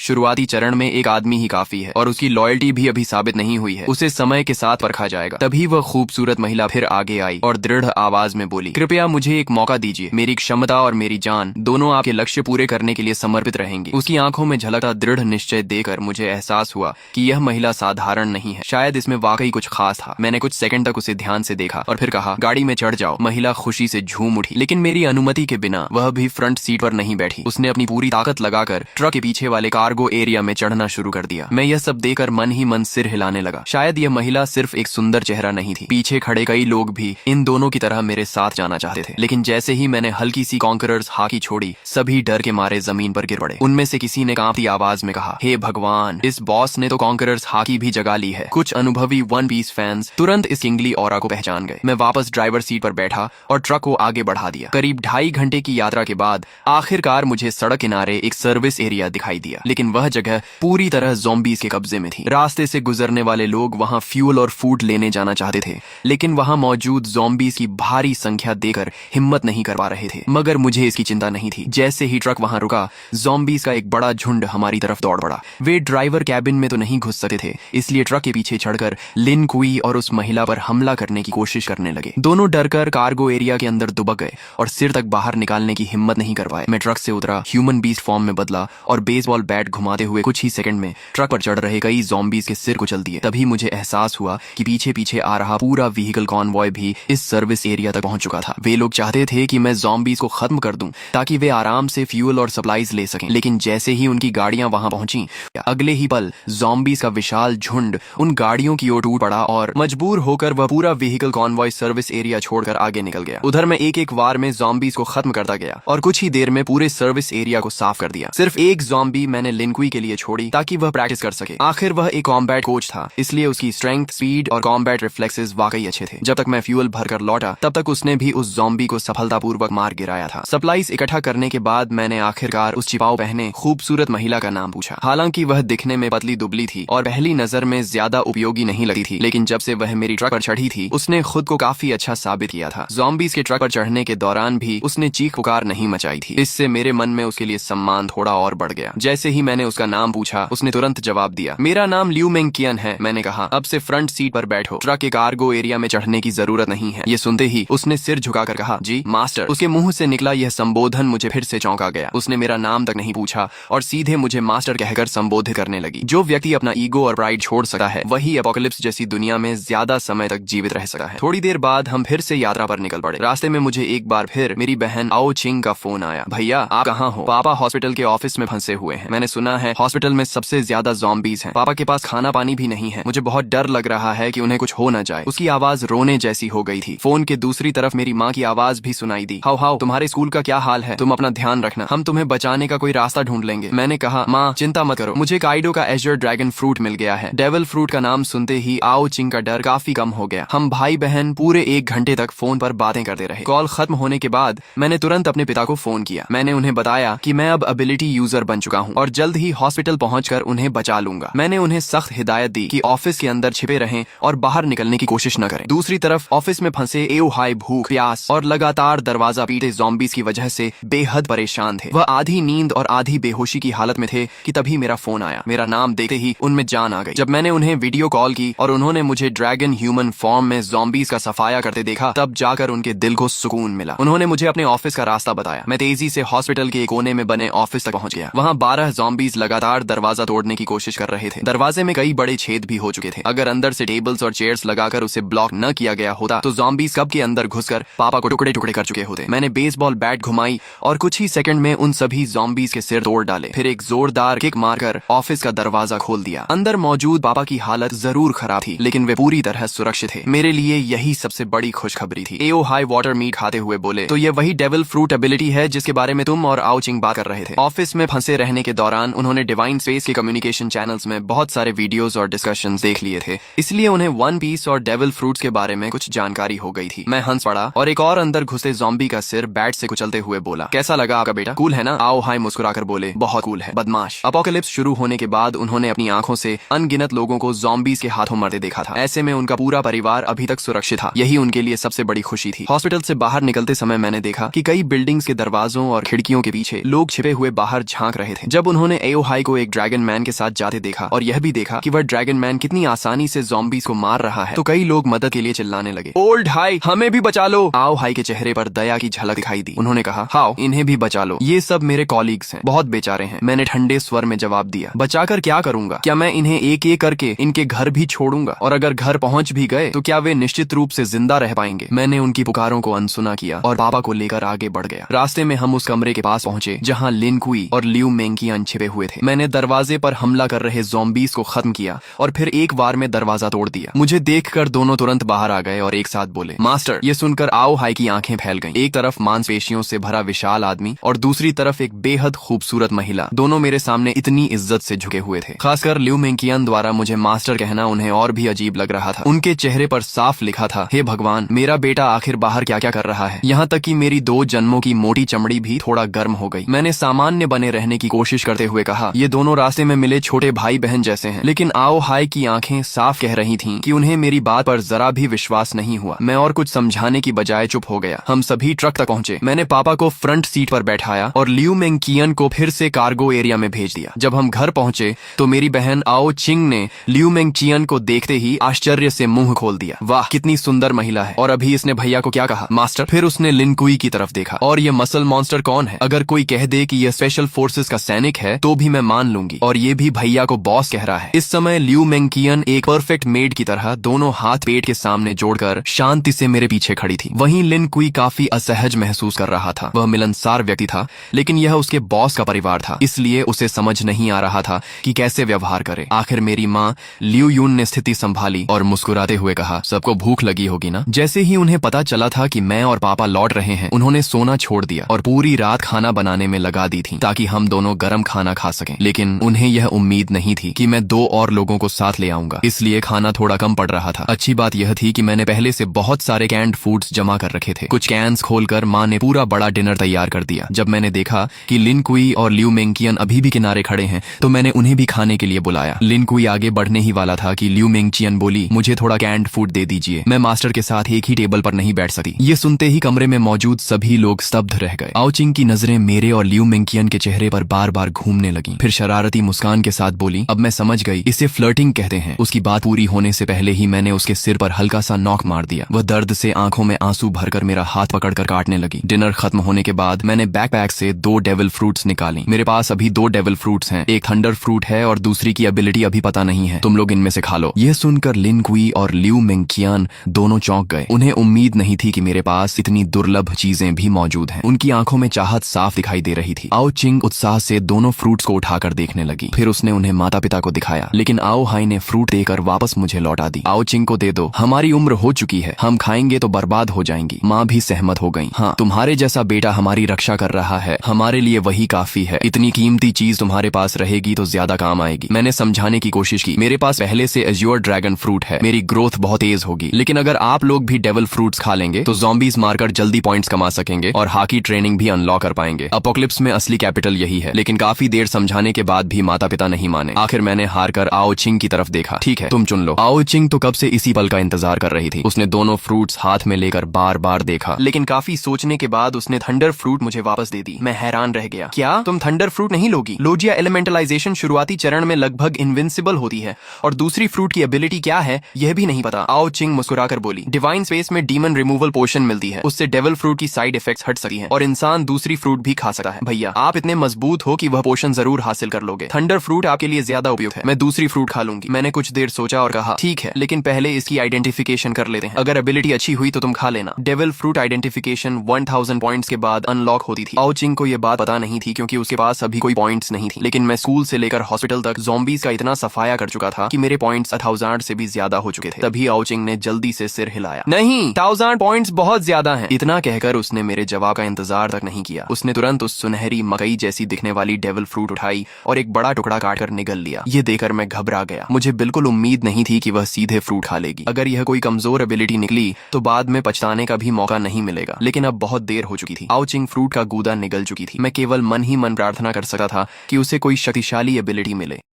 शुरुआती चरण में एक आदमी ही काफी है और उसकी लॉयल्टी भी अभी साबित नहीं हुई है। उसे समय के साथ परखा जाएगा। तभी वह खूबसूरत महिला फिर आगे आई और दृढ़ आवाज में बोली, कृपया मुझे एक मौका दीजिए। मेरी क्षमता और मेरी जान दोनों आपके लक्ष्य पूरे करने के लिए समर्पित रहेंगी। उसकी आंखों में झलकता दृढ़ निश्चय देकर मुझे एहसास हुआ कि यह महिला साधारण नहीं है, शायद इसमें वाकई कुछ खास था। मैंने कुछ सेकंड तक उसे ध्यान से देखा और फिर कहा, गाड़ी में चढ़ जाओ। महिला खुशी से झूम उठी, लेकिन मेरी अनुमति के बिना वह भी फ्रंट सीट पर नहीं बैठी। उसने अपनी पूरी ताकत लगाकर ट्रक के पीछे वाले कार्गो एरिया में चढ़ना शुरू कर दिया। मैं यह सब देखकर मन ही मन सिर हिलाने लगा। शायद यह महिला सिर्फ एक सुंदर चेहरा नहीं थी, पीछे खड़े कई लोग भी इन दोनों की तरह मेरे साथ जाना चाहते थे। लेकिन जैसे ही मैंने हल्की सी कॉन्करर्स हाकी छोड़ी, सभी डर के मारे जमीन पर गिर पड़े। उनमें से किसी ने कांपती आवाज में कहा, हे भगवान, इस बॉस ने तो कॉन्करर्स हाकी भी जगा ली है। कुछ अनुभवी वन पीस फैंस तुरंत इस किंगली ऑरा को पहचान गए। मैं वापस ड्राइवर सीट पर बैठा और ट्रक को आगे बढ़ा दिया। करीब 2.5 घंटे की यात्रा के बाद आखिरकार मुझे सड़क किनारे एक सर्विस एरिया दिखाई दिया, लेकिन वह जगह पूरी तरह ज़ॉम्बीज़ के कब्जे में थी। रास्ते से गुजरने वाले लोग वहां फ्यूल और फूड लेने जाना चाहते थे, लेकिन वहां मौजूद ज़ॉम्बीज़ की भारी संख्या देकर हिम्मत नहीं कर पा रहे थे। मगर मुझे इसकी चिंता नहीं थी। जैसे ही ट्रक वहां रुका, ज़ॉम्बीज़ का एक बड़ा झुंड हमारी तरफ दौड़ पड़ा। वे ड्राइवर कैबिन में तो नहीं घुस सकते थे, इसलिए ट्रक के पीछे चढ़कर लिन कुई और उस महिला पर हमला करने की कोशिश करने लगे। दोनों डरकर कार्गो एरिया के अंदर दुबक गए और सिर तक बाहर निकालने की हिम्मत नहीं कर पाए। मैं ट्रक से उतरा, ह्यूमन बीस्ट फॉर्म में बदला और बेसबॉल बैट घुमाते हुए कुछ ही सेकंड में ट्रक पर चढ़ रहे कई ज़ॉम्बीज़ के सिर कुचल दिए। तभी मुझे एहसास हुआ कि पीछे पीछे आ रहा पूरा व्हीकल कॉन्वॉय भी इस सर्विस एरिया तक पहुंच चुका था। वे लोग चाहते थे कि मैं ज़ॉम्बीज़ को खत्म कर दूं ताकि वे आराम से फ्यूल और सप्लाईज ले सकें। लेकिन जैसे ही उनकी गाड़ियां वहां पहुंची, अगले ही पल ज़ॉम्बीज़ का विशाल झुंड उन गाड़ियों की ओर टूट पड़ा और मजबूर होकर वह पूरा व्हीकल कॉन्वॉय सर्विस एरिया छोड़कर आगे निकल गया। उधर मैं एक एक वार में ज़ॉम्बीज़ को खत्म करता गया और कुछ ही देर में पूरे सर्विस एरिया को साफ कर दिया। सिर्फ एक ज़ॉम्बी मैंने लिनकुई के लिए छोड़ी ताकि वह प्रैक्टिस कर सके। आखिर वह एक कॉम्बैट कोच था, इसलिए उसकी स्ट्रेंथ, स्पीड और कॉम्बैट रिफ्लेक्सेस वाकई अच्छे थे। जब तक मैं फ्यूल भरकर लौटा, तब तक उसने भी उस ज़ॉम्बी को सफलतापूर्वक मार गिराया था। सप्लाईज इकट्ठा करने के बाद मैंने आखिरकार उस छिपाव पहने खूबसूरत महिला का नाम पूछा। हालांकि वह दिखने में पतली दुबली थी और पहली नजर में ज्यादा उपयोगी नहीं लगती थी, लेकिन जब से वह मेरी ट्रक पर चढ़ी थी, उसने खुद को काफी अच्छा साबित किया था। ज़ॉम्बीज़ के ट्रक पर चढ़ने के दौरान भी उसने चीख पुकार नहीं मचाई थी। इससे मेरे मन में उसके लिए सम्मान थोड़ा और बढ़ गया। जैसे ही मैंने उसका नाम पूछा, उसने तुरंत जवाब दिया, मेरा नाम लियू मेंग कियन है। मैंने कहा, अब से फ्रंट सीट पर बैठो, ट्रक के कार्गो एरिया में चढ़ने की जरूरत नहीं है। ये सुनते ही उसने सिर झुकाकर कहा, जी मास्टर। उसके मुंह से निकला यह संबोधन मुझे फिर से चौंका गया। उसने मेरा नाम तक नहीं पूछा और सीधे मुझे मास्टर कहकर संबोधित करने लगी। जो व्यक्ति अपना ईगो और प्राइड छोड़ सकता है, वही एपोकलिप्स जैसी दुनिया में ज्यादा समय तक जीवित रह सकता है। थोड़ी देर बाद हम फिर से यात्रा पर निकल पड़े। रास्ते में मुझे एक बार फिर मेरी बहन आओ चिंग का फोन आया, भैया आप कहाँ हो? पापा हॉस्पिटल के ऑफिस में फंसे हुए हैं। मैंने सुना है हॉस्पिटल में सबसे ज्यादा ज़ॉम्बीज़ हैं। पापा के पास खाना पानी भी नहीं है। मुझे बहुत डर लग रहा है कि उन्हें कुछ हो न जाए। उसकी आवाज रोने जैसी हो गई थी। फोन के दूसरी तरफ मेरी माँ की आवाज भी सुनाई दी, हाउ हाउ, तुम्हारे स्कूल का क्या हाल है? तुम अपना ध्यान रखना, हम तुम्हें बचाने का कोई रास्ता ढूंढ लेंगे। मैंने कहा, माँ चिंता मत करो, मुझे काइडो का एजर ड्रैगन फ्रूट मिल गया है। डेविल फ्रूट का नाम सुनते ही आओ चिंग का डर काफी कम हो गया। हम भाई बहन पूरे 1 घंटे तक फोन पर बातें करते रहे। कॉल खत्म होने के बाद मैंने तुरंत अपने पिता को फोन किया। मैंने उन्हें बताया कि मैं अब एबिलिटी यूजर बन चुका हूँ और जल्द ही हॉस्पिटल पहुंचकर उन्हें बचा लूंगा। मैंने उन्हें सख्त हिदायत दी कि ऑफिस के अंदर छिपे रहें और बाहर निकलने की कोशिश न करें। दूसरी तरफ ऑफिस में फंसे एओहाई भूख, प्यास और लगातार दरवाजा पीटे ज़ॉम्बीज़ की वजह से बेहद परेशान थे। वह आधी नींद और आधी बेहोशी की हालत में थे कि तभी मेरा फोन आया। मेरा नाम देखते ही उनमें जान आ गई। जब मैंने उन्हें वीडियो कॉल की और उन्होंने मुझे ड्रैगन ह्यूमन फॉर्म में ज़ॉम्बीज़ का सफाया करते देखा, तब जाकर उनके दिल को सुकून मिला। उन्होंने मुझे अपने ऑफिस का रास्ता बताया। मैं तेजी से हॉस्पिटल के कोने में बने ऑफिस तक पहुंच गया। वहां 12 ज़ॉम्बीज़ लगातार दरवाजा तोड़ने की कोशिश कर रहे थे। दरवाजे में कई बड़े छेद भी हो चुके थे। अगर अंदर से टेबल्स और चेयर्स लगाकर उसे ब्लॉक न किया गया होता तो ज़ॉम्बीज़ कब के अंदर घुसकर पापा को टुकड़े टुकड़े कर चुके होते। मैंने बेसबॉल बैट घुमाई और कुछ ही सेकंड में उन सभी ज़ॉम्बीज़ के सिर तोड़ डाले। फिर एक जोरदार किक मारकर ऑफिस का दरवाजा खोल दिया। अंदर मौजूद पापा की हालत जरूर खराब थी, लेकिन वे पूरी तरह सुरक्षित थे। मेरे लिए यही सबसे बड़ी खुशखबरी थी। एओ हाई वाटर मीट खाते हुए बोले, तो ये वही डेविल फ्रूट एबिलिटी है जिसके बारे में तुम और आओ चिंग बात कर रहे थे। ऑफिस में फंसे रहने के दौरान उन्होंने डिवाइन स्पेस के कम्युनिकेशन चैनल्स में बहुत सारे वीडियोस और डिस्कशंस देख लिए थे, इसलिए उन्हें वन पीस और डेविल फ्रूट्स के बारे में कुछ जानकारी हो गई थी। मैं हंस पड़ा और एक और अंदर घुसे ज़ॉम्बी का सिर बैट से कुचलते हुए बोला, कैसा लगा आपका बेटा? कूल है ना? आओ हाई मुस्कुराकर बोले, बहुत कूल है बदमाश। अपोकलिप्स शुरू होने के बाद उन्होंने अपनी आंखों से अनगिनत लोगों को ज़ॉम्बीज़ के हाथों मरते देखा था। ऐसे में उनका पूरा परिवार अभी तक सुरक्षित था। यही उनके लिए सबसे बड़ी खुशी थी। हॉस्पिटल से बाहर निकलते समय मैंने देखा कि कई बिल्डिंग्स के दरवाजों और खिड़कियों के पीछे लोग छिपे हुए बाहर झांक रहे थे। जब उन्होंने एओ हाई को एक ड्रैगन मैन के साथ जाते देखा और यह भी देखा कि वह ड्रैगन मैन कितनी आसानी से ज़ॉम्बीज़ को मार रहा है, तो कई लोग मदद के लिए चिल्लाने लगे, ओल्ड हाई हमें भी बचा लो। आओ हाई के चेहरे पर दया की झलक दिखाई दी। उन्होंने कहा, हाओ इन्हें भी बचा लो, ये सब मेरे कॉलीग्स हैं, बहुत बेचारे हैं। मैंने ठंडे स्वर में जवाब दिया, बचाकर क्या करूंगा? क्या मैं इन्हें एक एक करके इनके घर भी छोड़ूंगा? और अगर घर पहुंच भी गए तो क्या वे निश्चित रूप से जिंदा रह पाएंगे? मैंने उनकी पुकारों को अनसुना किया और पापा को लेकर आगे बढ़ गया। रास्ते में हम उस कमरे के पास पहुंचे जहां लिन कुई और लियू मेंकियान छिपे हुए थे। मैंने दरवाजे पर हमला कर रहे ज़ॉम्बीज़ को खत्म किया और फिर एक बार में दरवाजा तोड़ दिया। मुझे देखकर दोनों तुरंत बाहर आ गए और एक साथ बोले, मास्टर। ये सुनकर आओ हाई की आंखें फैल गईं। एक तरफ मांसपेशियों से भरा विशाल आदमी और दूसरी तरफ एक बेहद खूबसूरत महिला, दोनों मेरे सामने इतनी इज्जत से झुके हुए थे। खासकर लियू मेंकियान द्वारा मुझे मास्टर कहना उन्हें और भी अजीब लग रहा था। उनके चेहरे पर साफ लिखा था, हे भगवान, मेरा बेटा आखिर बाहर क्या क्या कर रहा है। यहाँ तक कि मेरी 2 जन्मों की मोटी चमड़ी भी थोड़ा गर्म हो गई। मैंने सामान्य बने रहने की कोशिश करते हुए कहा, ये दोनों रास्ते में मिले छोटे भाई बहन जैसे हैं। लेकिन आओ हाई की आंखें साफ कह रही थीं कि उन्हें मेरी बात पर जरा भी विश्वास नहीं हुआ। मैं और कुछ समझाने की बजाय चुप हो गया। हम सभी ट्रक तक पहुंचे। मैंने पापा को फ्रंट सीट पर बैठाया और लियू मेंकियन को फिर से कार्गो एरिया में भेज दिया। जब हम घर पहुंचे तो मेरी बहन आओ चिंग ने लियू मेंकियन को देखते ही आश्चर्य से मुंह खोल दिया। वाह, कितनी सुंदर महिला है। और अभी इसने भैया को क्या कहा, मास्टर? फिर उसने लिन कुई की तरफ देखा, और ये मसल मॉन्स्टर कौन है? अगर कोई कह दे कि यह स्पेशल फोर्सेस का सैनिक है तो भी मैं मान लूंगी, और ये भी भैया को बॉस कह रहा है। इस समय लियू मेंकियन एक परफेक्ट मेड की तरह दोनों हाथ पेट के सामने जोड़कर शांति से मेरे पीछे खड़ी थी। वहीं लिन कुई काफी असहज महसूस कर रहा था। वह मिलनसार व्यक्ति था, लेकिन यह उसके बॉस का परिवार था, इसलिए उसे समझ नहीं आ रहा था कि कैसे व्यवहार करे। आखिर मेरी माँ लियू यून ने स्थिति संभाली और मुस्कुराते हुए कहा, सबको भूख लगी होगी ना? जैसे ही उन्हें पता चला था कि मैं और पापा लौट रहे हैं, उन्होंने सोना छोड़ दिया और पूरी रात खाना बनाने में लगा दी थी ताकि हम दोनों गरम खाना खा सकें। लेकिन उन्हें यह उम्मीद नहीं थी कि मैं 2 और लोगों को साथ ले आऊंगा, इसलिए खाना थोड़ा कम पड़ रहा था। अच्छी बात यह थी कि मैंने पहले से बहुत सारे कैंड फूड्स जमा कर रखे थे। कुछ कैंस खोलकर माँ ने पूरा बड़ा डिनर तैयार कर दिया। जब मैंने देखा कि लिन कुई और लियू मेंकियन अभी भी किनारे खड़े हैं तो मैंने उन्हें भी खाने के लिए बुलाया। लिन कुई आगे बढ़ने ही वाला था कि लियू मेंकियन बोली, मुझे थोड़ा कैंड फूड दे दीजिए, मैं मास्टर के साथ एक ही टेबल पर नहीं बैठ सकती। ये सुनते ही कमरे में मौजूद सभी लोग स्तब्ध रह गए। आओ चिंग की नजरें मेरे और लियू मेंकियन के चेहरे पर बार बार घूमने लगी। फिर शरारती मुस्कान के साथ बोली, अब मैं समझ गई, इसे फ्लर्टिंग कहते हैं। उसकी बात पूरी होने से पहले ही मैंने उसके सिर पर हल्का सा नॉक मार दिया। वह दर्द से आंखों में आंसू भरकर मेरा हाथ पकड़कर काटने लगी। डिनर खत्म होने के बाद मैंने बैकपैक से 2 डेविल फ्रूट्स निकाली। मेरे पास अभी 2 डेविल फ्रूट्स हैं, एक थंडर फ्रूट है और दूसरी की एबिलिटी अभी पता नहीं है। तुम लोग इनमें से खा लो। यह सुनकर लिन कुई और लियू मेंकियन दोनों चौंक गए। उन्हें उम्मीद नहीं थी कि मेरे पास इतनी दुर्लभ चीजें भी मौजूद हैं। उनकी आंखों में चाहत साफ दिखाई दे रही थी। आओ चिंग उत्साह से दोनों फ्रूट्स को उठाकर देखने लगी। फिर उसने उन्हें माता पिता को दिखाया, लेकिन आओ हाई ने फ्रूट देकर वापस मुझे लौटा दी। आओ चिंग को दे दो, हमारी उम्र हो चुकी है, हम खाएंगे तो बर्बाद हो जाएंगी। माँ भी सहमत हो गई। हाँ, तुम्हारे जैसा बेटा हमारी रक्षा कर रहा है, हमारे लिए वही काफी है। इतनी कीमती चीज तुम्हारे पास रहेगी तो ज्यादा काम आएगी। मैंने समझाने की कोशिश की, मेरे पास पहले से एज्योर ड्रैगन फ्रूट है, मेरी ग्रोथ बहुत तेज होगी। लेकिन अगर आप लोग भी डेविल फ्रूट्स खा लेंगे तो ज़ॉम्बीज मारकर जल्दी पॉइंट्स कमा सकेंगे और हॉकी ट्रेनिंग भी अनलॉक कर पाएंगे। अपोकलिप्स में असली कैपिटल यही है। लेकिन काफी देर समझाने के बाद भी माता पिता नहीं माने। आखिर मैंने हार कर आओ चिंग की तरफ देखा। ठीक है, तुम चुन लो। आओ चिंग तो कब से इसी पल का इंतजार कर रही थी। उसने दोनों फ्रूट्स हाथ में लेकर बार बार देखा, लेकिन काफी सोचने के बाद उसने थंडर फ्रूट मुझे वापस दे दी। मैं हैरान रह गया, क्या तुम थंडर फ्रूट नहीं लोगी? लोजिया एलिमेंटलाइजेशन शुरुआती चरण में लगभग इनविंसिबल होती है, और दूसरी फ्रूट की एबिलिटी क्या है यह भी नहीं पता। आओ चिंग मुस्कुराकर बोली, डिवाइन स्पेस में डीमन रिमूवल पोशन मिलती है, उससे डेविल फ्रूट की साइड इफेक्ट्स हट सकती हैं और इंसान दूसरी फ्रूट भी खा सकता है। भैया आप इतने मजबूत हो कि वह पोशन जरूर हासिल कर लोगे। थंडर फ्रूट आपके लिए ज्यादा उपयुक्त है, मैं दूसरी फ्रूट खा लूंगी। मैंने कुछ देर सोचा और कहा, ठीक है, लेकिन पहले इसकी आइडेंटिफिकेशन कर लेते हैं। अगर एबिलिटी अच्छी हुई तो तुम खा लेना। डेविल फ्रूट आइडेंटिफिकेशन 1000 पॉइंट्स के बाद अनलॉक होती थी। आओ चिंग को यह बात पता नहीं थी क्योंकि उसके पास अभी कोई पॉइंट्स नहीं थी। लेकिन मैं स्कूल से लेकर हॉस्पिटल तक ज़ॉम्बीज का इतना सफाया कर चुका था कि मेरे पॉइंट्स 1000 से भी ज्यादा हो चुके थे। तभी आओ चिंग ने जल्दी से सिर हिलाया, नहीं, 1000 पॉइंट्स बहुत ज्यादा हैं। इतना कहकर उसने मेरे जवाब का इंतजार तक नहीं किया। उसने तुरंत उस सुनहरी मकई जैसी दिखने वाली डेविल फ्रूट उठाई और एक बड़ा टुकड़ा काटकर निगल लिया। ये देखकर मैं घबरा गया। मुझे बिल्कुल उम्मीद नहीं थी कि वह सीधे फ्रूट खा लेगी। अगर यह कोई कमजोर एबिलिटी निकली तो बाद में पछताने का भी मौका नहीं मिलेगा। लेकिन अब बहुत देर हो चुकी थी। आओ चिंग फ्रूट का गूदा निगल चुकी थी। मैं केवल मन ही मन प्रार्थना कर सकता था कि उसे कोई शक्तिशाली एबिलिटी मिले।